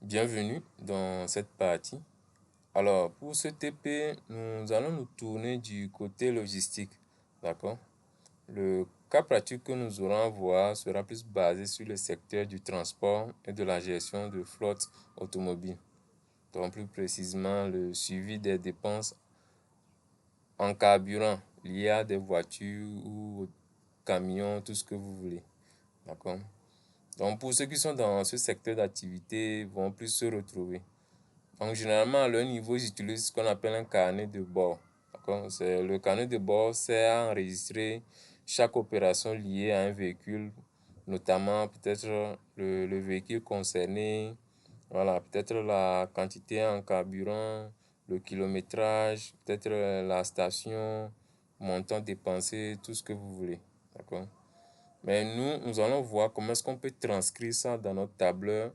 Bienvenue dans cette partie. Alors, pour ce TP, nous allons nous tourner du côté logistique. D'accord? Le cas pratique que nous aurons à voir sera plus basé sur le secteur du transport et de la gestion de flotte automobile. Donc, plus précisément, le suivi des dépenses en carburant liées à des voitures ou camions, tout ce que vous voulez. D'accord? Donc, pour ceux qui sont dans ce secteur d'activité, vont plus se retrouver. Donc, généralement, à leur niveau, ils utilisent ce qu'on appelle un carnet de bord. Le carnet de bord sert à enregistrer chaque opération liée à un véhicule, notamment peut-être le véhicule concerné, voilà, peut-être la quantité en carburant, le kilométrage, peut-être la station, montant dépensé, tout ce que vous voulez. D'accord? Mais nous allons voir comment est-ce qu'on peut transcrire ça dans notre tableur.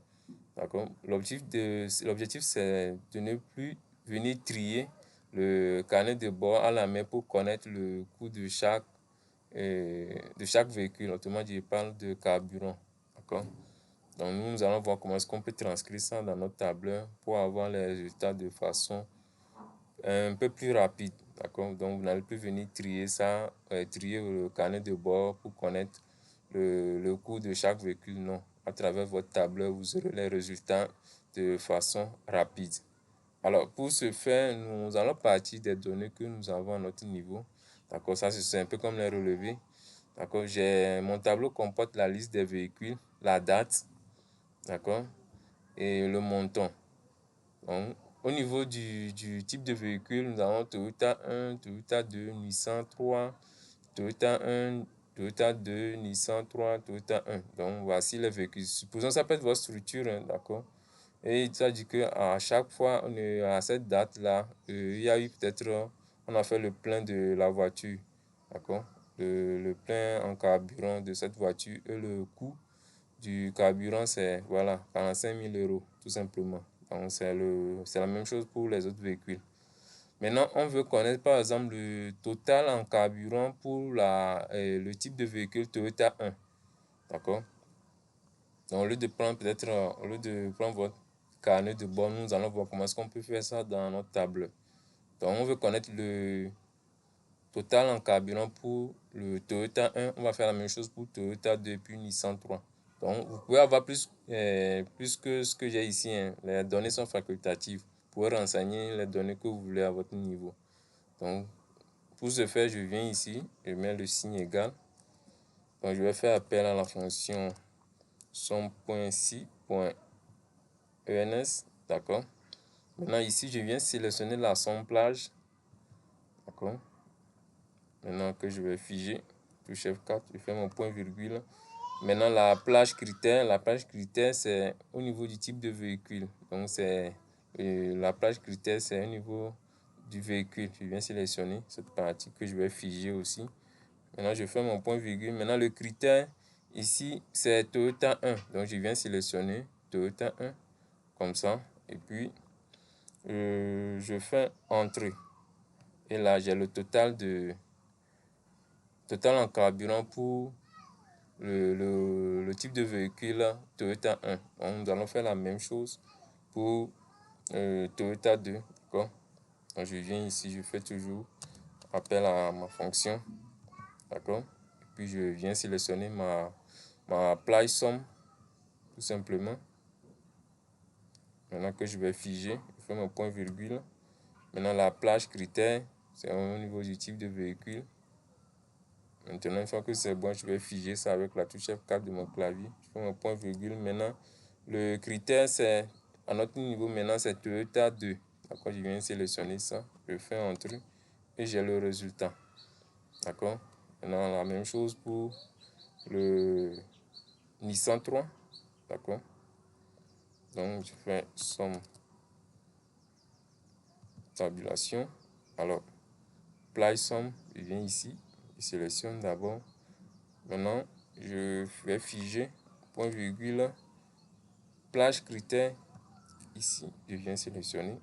D'accord? L'objectif, c'est de ne plus venir trier le carnet de bord à la main pour connaître le coût de chaque véhicule. Autrement dit, je parle de carburant. D'accord? Donc, nous allons voir comment est-ce qu'on peut transcrire ça dans notre tableur pour avoir les résultats de façon un peu plus rapide. D'accord? Donc, vous n'allez plus venir trier le carnet de bord pour connaître le coût de chaque véhicule. Non. À travers votre tableur, vous aurez les résultats de façon rapide. Alors, pour ce faire, nous allons partir des données que nous avons à notre niveau. D'accord? Ça, c'est un peu comme les relevés. D'accord? Mon tableau comporte la liste des véhicules, la date, d'accord? Et le montant. Donc, au niveau du type de véhicule, nous avons Toyota 1, Toyota 2, Nissan 3, Toyota 1, Toyota 2, Nissan 3, Toyota 1. Donc, voici les véhicules. Supposons que ça peut être votre structure, hein, d'accord? Et ça dit qu'à chaque fois, à cette date-là, il y a eu peut-être, on a fait le plein de la voiture, d'accord? Le plein en carburant de cette voiture et le coût du carburant, c'est voilà, 45 000 euros, tout simplement. Donc, c'est la même chose pour les autres véhicules. Maintenant, on veut connaître par exemple le total en carburant pour le type de véhicule Toyota 1. D'accord? Donc, au lieu de prendre votre carnet de bord, nous allons voir comment est-ce qu'on peut faire ça dans notre table. Donc, on veut connaître le total en carburant pour le Toyota 1. On va faire la même chose pour Toyota 2 puis Nissan 3. Donc, vous pouvez avoir plus que ce que j'ai ici, hein. Les données sont facultatives. Vous pouvez renseigner les données que vous voulez à votre niveau. Donc, pour ce faire, je viens ici, je mets le signe égal. Donc, je vais faire appel à la fonction somme.si.ens. D'accord. Maintenant, ici, je viens sélectionner l'assemblage. D'accord. Maintenant que je vais figer, touche F4, je fais mon point virgule. Maintenant, la plage critère, c'est au niveau du type de véhicule. Donc, la plage critère, c'est au niveau du véhicule. Je viens sélectionner cette partie que je vais figer aussi. Maintenant, je fais mon point virgule. Maintenant, le critère, ici, c'est Toyota 1. Donc, je viens sélectionner Toyota 1, comme ça. Et puis, je fais entrée. Et là, j'ai le total en carburant pour le type de véhicule Toyota 1. Donc, nous allons faire la même chose pour Toyota 2. D'accord? Donc, je viens ici, je fais toujours appel à ma fonction. D'accord? Et puis, je viens sélectionner ma plage somme, tout simplement. Maintenant que je vais figer, je fais mon point virgule. Maintenant, la plage critère, c'est au niveau du type de véhicule. Maintenant, une fois que c'est bon, je vais figer ça avec la touche F4 de mon clavier. Je fais mon point virgule. Maintenant, le critère, c'est à notre niveau, maintenant, c'est Toyota 2. D'accord, je viens sélectionner ça. Je fais entrée et j'ai le résultat. D'accord. Maintenant, la même chose pour le Nissan 3. D'accord. Donc, je fais somme tabulation. Alors, plage somme, je viens ici. Je sélectionne d'abord. Maintenant, je vais figer, point virgule, plage critère. Ici, je viens sélectionner.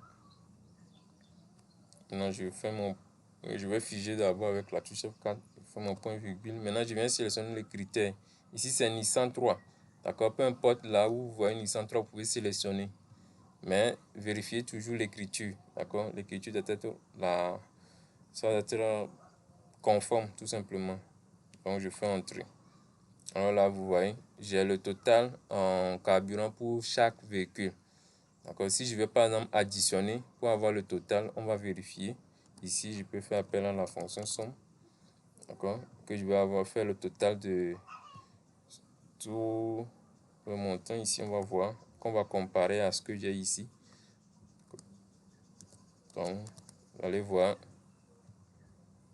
Maintenant, je vais figer d'abord avec la touche F4. Je fais mon point virgule. Maintenant, je viens sélectionner les critères. Ici, c'est Nissan 3. D'accord, peu importe là où vous voyez Nissan 3, vous pouvez sélectionner. Mais vérifiez toujours l'écriture, d'accord? L'écriture doit être ça doit être conforme, tout simplement. Donc, je fais entrer. Alors là, vous voyez, j'ai le total en carburant pour chaque véhicule. D'accord? Si je vais par exemple additionner pour avoir le total, on va vérifier. Ici, je peux faire appel à la fonction somme. D'accord? Que je vais avoir fait le total de tout le montant. Ici, on va voir qu'on va comparer à ce que j'ai ici. Donc, vous allez voir.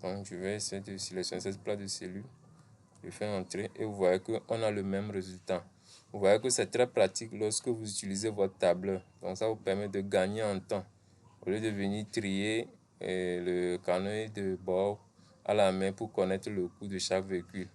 Donc, je vais essayer de sélectionner cette plate de cellules. Je fais entrer et vous voyez qu'on a le même résultat. Vous voyez que c'est très pratique lorsque vous utilisez votre tableur. Donc, ça vous permet de gagner en temps. Au lieu de venir trier le carnet de bord à la main pour connaître le coût de chaque véhicule.